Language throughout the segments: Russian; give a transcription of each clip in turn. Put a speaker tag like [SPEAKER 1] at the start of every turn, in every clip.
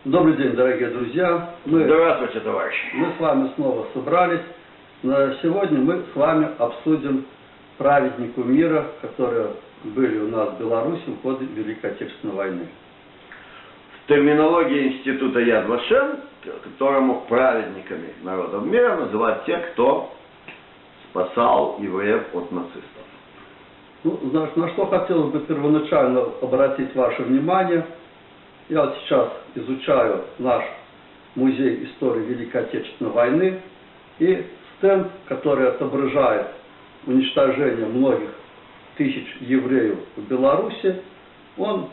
[SPEAKER 1] Добрый день, дорогие друзья.
[SPEAKER 2] Здравствуйте, товарищи.
[SPEAKER 1] Мы с вами снова собрались. Сегодня мы с вами обсудим праведников мира, которые были у нас в Беларуси в ходе Великой Отечественной войны.
[SPEAKER 2] В терминологии института Яд Вашем, которому праведниками народов мира называют те, кто спасал евреев от нацистов.
[SPEAKER 1] Ну, на что хотелось бы первоначально обратить ваше внимание. Я вот сейчас изучаю наш музей истории Великой Отечественной войны, и стенд, который отображает уничтожение многих тысяч евреев в Беларуси, он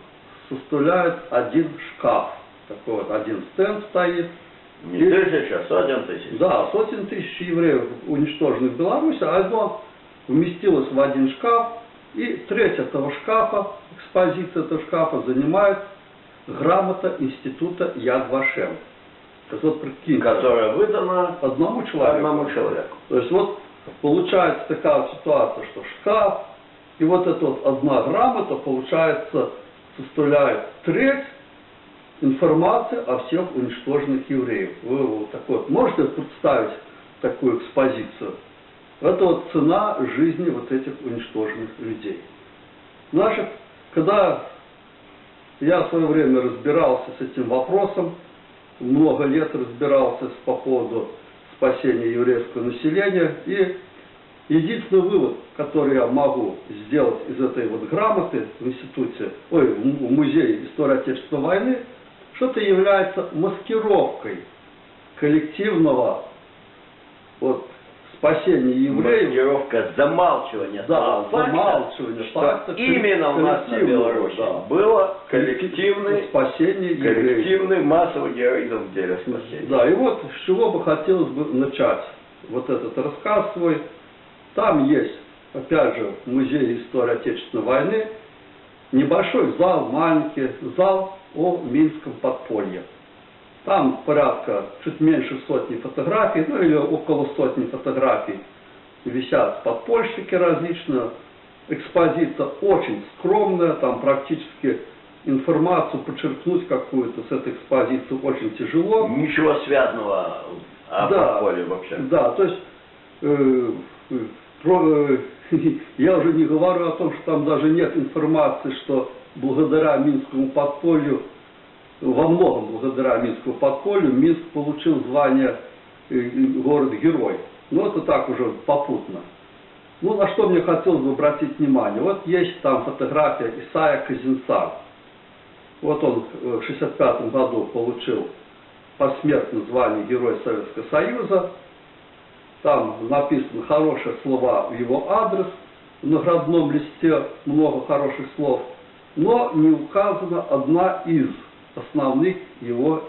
[SPEAKER 1] составляет один шкаф. Такой вот один стенд стоит.
[SPEAKER 2] Не тысяч, а сотен тысяч.
[SPEAKER 1] Да, сотен тысяч евреев уничтоженных в Беларуси, а оно вместилось в один шкаф, и треть этого шкафа, экспозиция этого шкафа занимает грамота института Яд Вашем. Вот,
[SPEAKER 2] которая выдана
[SPEAKER 1] одному человеку. То есть вот получается такая вот ситуация, что шкаф и вот эта вот одна грамота, получается, составляет треть информации о всех уничтоженных евреев. Вы вот такой вот можете представить такую экспозицию? Это вот цена жизни вот этих уничтоженных людей. Значит, когда я в свое время разбирался с этим вопросом, много лет разбирался по поводу спасения еврейского населения, и единственный вывод, который я могу сделать из этой вот грамоты в институте, в музее истории Отечественной войны, что это является маскировкой коллективного спасения евреев.
[SPEAKER 2] Маскировка замалчивания.
[SPEAKER 1] Да, замалчивания.
[SPEAKER 2] Что именно у нас на Беларуси было коллективное
[SPEAKER 1] спасение евреев.
[SPEAKER 2] Коллективный массовый героизм в деле спасения.
[SPEAKER 1] Да, и вот с чего бы хотелось бы начать вот этот рассказ свой. Там есть, опять же, в музее истории Отечественной войны небольшой зал, маленький зал о Минском подполье. Там порядка, чуть меньше сотни фотографий, ну или около сотни фотографий висят подпольщики различные. Экспозиция очень скромная, там практически информацию подчеркнуть какую-то с этой экспозиции очень тяжело.
[SPEAKER 2] Ничего связанного о подполье вообще. Да,
[SPEAKER 1] то есть я уже не говорю о том, что там даже нет информации, что благодаря Минскому подполью, во многом благодаря Минскому подполью, Минск получил звание город-герой. Но это так уже попутно. Ну, на что мне хотелось бы обратить внимание. Вот есть там фотография Исая Казинца. Вот он в 1965 году получил посмертное звание Герой Советского Союза. Там написаны хорошие слова в его адрес. В наградном листе много хороших слов. Но не указана одна из основных его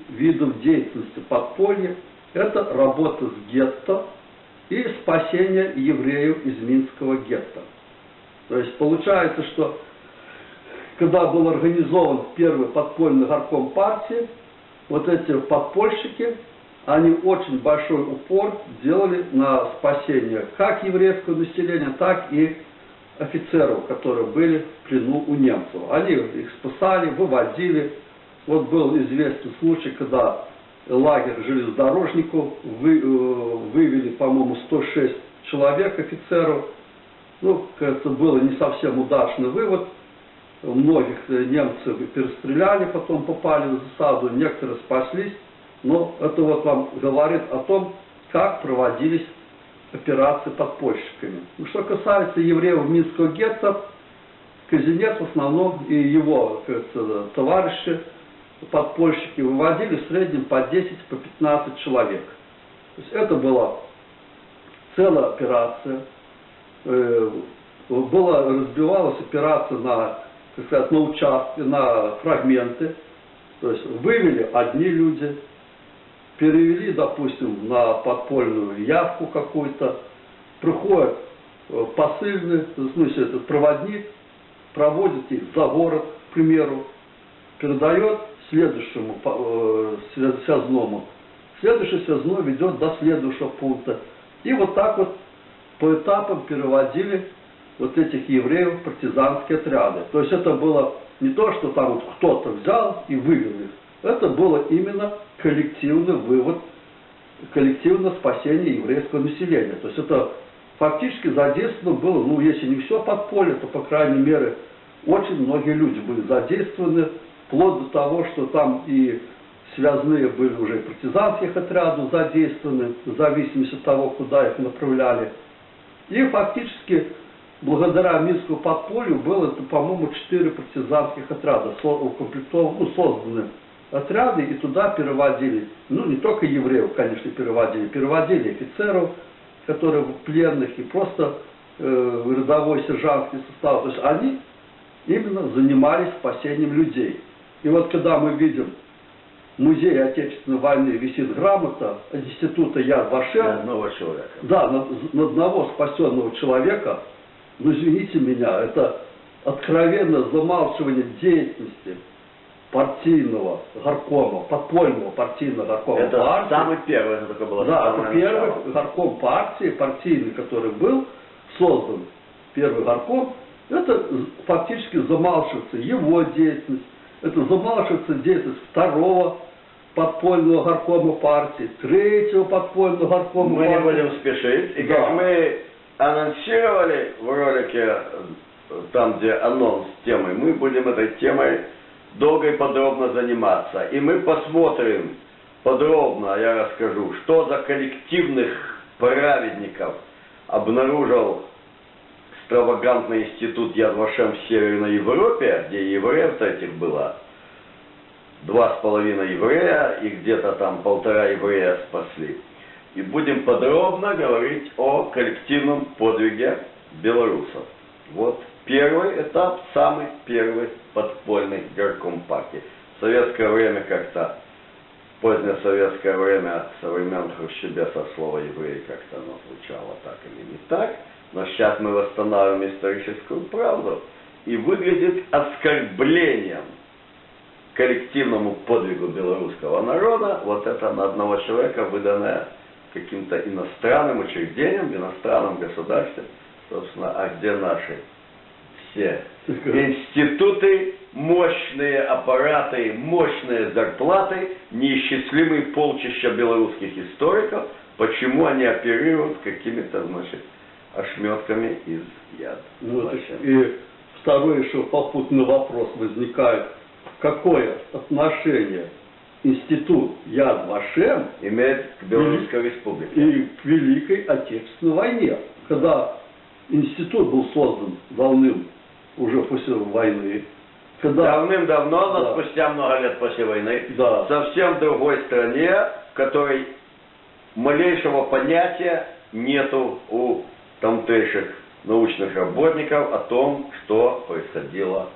[SPEAKER 1] видов деятельности подполья. Это работа с гетто и спасение евреев из Минского гетто. То есть получается, что когда был организован первый подпольный горком партии, вот эти подпольщики, они очень большой упор делали на спасение как еврейского населения, так и офицеров, которые были в плену у немцев. Они их спасали, выводили. Вот был известный случай, когда лагерь железнодорожников вывели, по-моему, 106 человек, офицеров. Ну, это был не совсем удачный вывод. Многих немцев перестреляли, потом попали в засаду, некоторые спаслись. Но это вот вам говорит о том, как проводились операции подпольщиками. Что касается евреев Минского гетто, Казинец в основном и его товарищи, подпольщики, выводили в среднем по 10, по 15 человек. То есть это была целая операция. Разбивалась операция на, так сказать, на участки, на фрагменты. То есть вывели одни люди, перевели, допустим, на подпольную явку какую-то, приходит посыльный, в смысле этот проводник, проводит их за город, к примеру, передает следующему связному. Следующий связной ведет до следующего пункта. И вот так вот по этапам переводили вот этих евреев в партизанские отряды. То есть это было не то, что там вот кто-то взял и вывел их. это было именно коллективный вывод, коллективное спасение еврейского населения. То есть это фактически задействовано было, ну если не все подполье, то по крайней мере очень многие люди были задействованы, вплоть до того, что там и связные были уже и партизанских отрядов задействованы, в зависимости от того, куда их направляли. И фактически благодаря Минскому подполью было, по-моему, 4 партизанских отряда, созданы отряды, и туда переводили, ну не только евреев, конечно, переводили офицеров, которые пленных, и просто рядовой сержантский состав. То есть они именно занимались спасением людей. И вот когда мы видим, в Музее Отечественной войны висит грамота Института Яд Вашем,
[SPEAKER 2] одного человека.
[SPEAKER 1] Да, на одного спасенного человека, ну извините меня, это откровенное замалчивание деятельности партийного горкома, подпольного партийного горкома
[SPEAKER 2] Это
[SPEAKER 1] партии.
[SPEAKER 2] самый первый, это такое было.
[SPEAKER 1] Да, это первый
[SPEAKER 2] начало.
[SPEAKER 1] горком партии, партийный, который был создан, первый горком, это фактически замалчивается его деятельность, это замалчивается деятельность второго подпольного горкома партии, третьего подпольного горкома
[SPEAKER 2] Мы
[SPEAKER 1] партии.
[SPEAKER 2] не будем спешить, и
[SPEAKER 1] Да.
[SPEAKER 2] как мы анонсировали в ролике, там где анонс темы, мы будем этой темой долго и подробно заниматься. И мы посмотрим подробно, я расскажу, что за коллективных праведников обнаружил экстравагантный институт Яд Вашем в Северной Европе, где евреев этих было 2,5 еврея, и где-то там 1,5 еврея спасли. И будем подробно говорить о коллективном подвиге белорусов. Вот первый этап, самый первый подпольный горком партии. В советское время как-то, в позднее советское время, со времен Хрущебеса слово еврей как-то оно звучало так или не так. Но сейчас мы восстанавливаем историческую правду. И выглядит оскорблением коллективному подвигу белорусского народа вот это на одного человека, выданное каким-то иностранным учреждением, иностранным государством. Собственно, а где наши все институты, мощные аппараты, мощные зарплаты, неисчислимые полчища белорусских историков, почему они оперируют какими-то, значит, ошметками из Яд
[SPEAKER 1] Вот.
[SPEAKER 2] Вашем.
[SPEAKER 1] И второй еще попутный вопрос возникает, какое отношение институт Яд Вашем
[SPEAKER 2] Имеет к Белорусской республике.
[SPEAKER 1] и к Великой Отечественной войне, когда институт был создан давным уже после войны, когда
[SPEAKER 2] Давным-давно, но
[SPEAKER 1] Да.
[SPEAKER 2] спустя много лет после войны,
[SPEAKER 1] Да.
[SPEAKER 2] в совсем другой стране, в которой малейшего понятия нету у тамтейших научных работников о том, что происходило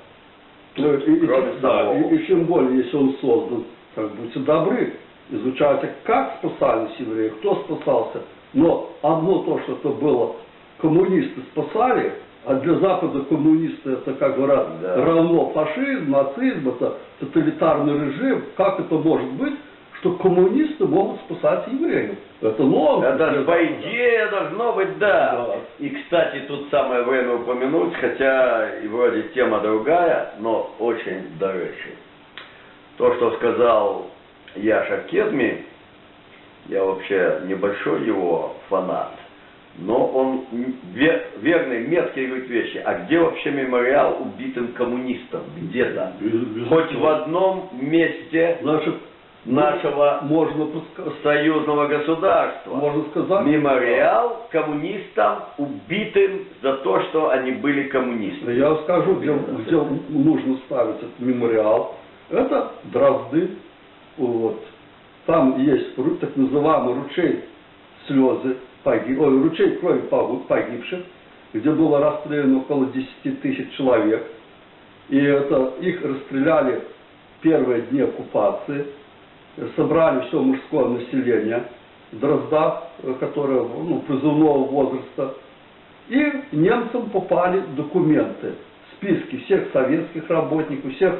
[SPEAKER 1] Ну,
[SPEAKER 2] кроме самого.
[SPEAKER 1] и тем более, если он создан, как будьте добры, изучайте, как спасались евреи, кто спасался. Но одно то, что это было, коммунисты спасали, а для Запада коммунисты это, как говорят,
[SPEAKER 2] Да.
[SPEAKER 1] равно фашизм, нацизм, это тоталитарный режим. Как это может быть, что коммунисты могут спасать евреев? Это нонсенс.
[SPEAKER 2] Это
[SPEAKER 1] для
[SPEAKER 2] по
[SPEAKER 1] Запада.
[SPEAKER 2] идее должно быть, да.
[SPEAKER 1] Да.
[SPEAKER 2] И, кстати, тут самое время упомянуть, хотя и вроде тема другая, но очень до речи. То, что сказал Яша Кезми, я вообще небольшой его фанат, но он верный, меткий говорит вещи. А где вообще мемориал убитым коммунистам? Где-то. Хоть в одном месте
[SPEAKER 1] Значит,
[SPEAKER 2] нашего
[SPEAKER 1] можно подсказать.
[SPEAKER 2] союзного государства.
[SPEAKER 1] Можно сказать,
[SPEAKER 2] Мемориал коммунистам, убитым за то, что они были коммунистами.
[SPEAKER 1] Я скажу, где нужно ставить этот мемориал. Это Дрозды. Вот. Там есть так называемый ручей слезы, ручей крови погибших, где было расстреляно около 10 тысяч человек. И это их расстреляли в первые дни оккупации. Собрали все мужское население в Дроздах, которое призывного возраста. И немцам попали документы, списки всех советских работников, всех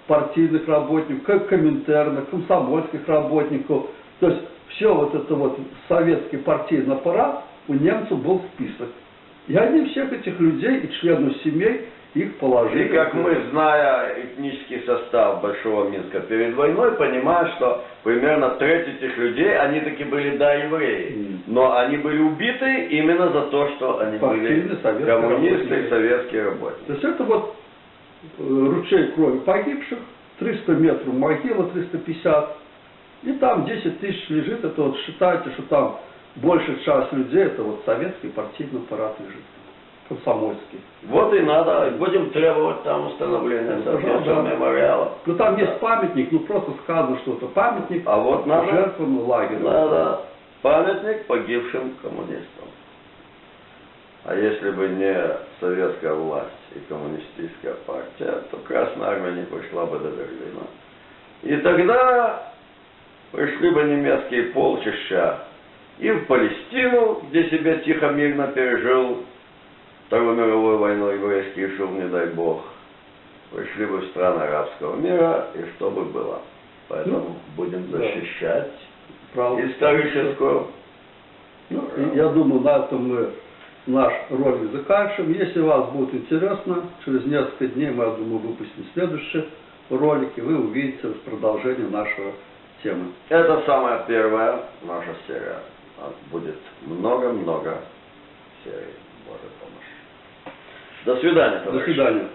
[SPEAKER 1] партийных работников, как Коминтерна, комсомольских работников. То есть все вот это вот советский партийный аппарат, у немцев был список. И они всех этих людей и членов семей их положили.
[SPEAKER 2] И как мы, зная этнический состав Большого Минска перед войной, понимаем, что примерно треть этих людей, они таки были, да, евреи, но они были убиты именно за то, что они были
[SPEAKER 1] Партийные, советские
[SPEAKER 2] коммунисты
[SPEAKER 1] работники.
[SPEAKER 2] и советские работники.
[SPEAKER 1] То есть это вот ручей крови погибших, 300 метров могила, 350, и там 10 тысяч лежит. Это вот считайте, что там большая часть людей, это вот советский партийный аппарат лежит, комсомольский.
[SPEAKER 2] Вот и надо, будем требовать там установления соответствующего
[SPEAKER 1] да.
[SPEAKER 2] мемориала.
[SPEAKER 1] Ну там есть памятник, ну просто сказано, что это памятник
[SPEAKER 2] А вот надо,
[SPEAKER 1] жертвам лагеря.
[SPEAKER 2] надо памятник погибшим коммунистам. А если бы не советская власть и коммунистическая партия, то Красная Армия не пришла бы до Берлина. И тогда пришли бы немецкие полчища и в Палестину, где себя тихо, мирно пережил Вторую мировую войну еврейский шум, не дай бог. Пришли бы в страны арабского мира, и что бы было. Поэтому будем защищать
[SPEAKER 1] Правда.
[SPEAKER 2] историческую.
[SPEAKER 1] Ну, и я думаю, на этом мы наш ролик заканчиваем. Если вас будет интересно, через несколько дней мы, я думаю, выпустим следующий ролик, и вы увидите продолжение нашего темы.
[SPEAKER 2] Это самая первая наша серия. Будет много-много серий. Боже помощь. До свидания,
[SPEAKER 1] До
[SPEAKER 2] товарищи.
[SPEAKER 1] свидания.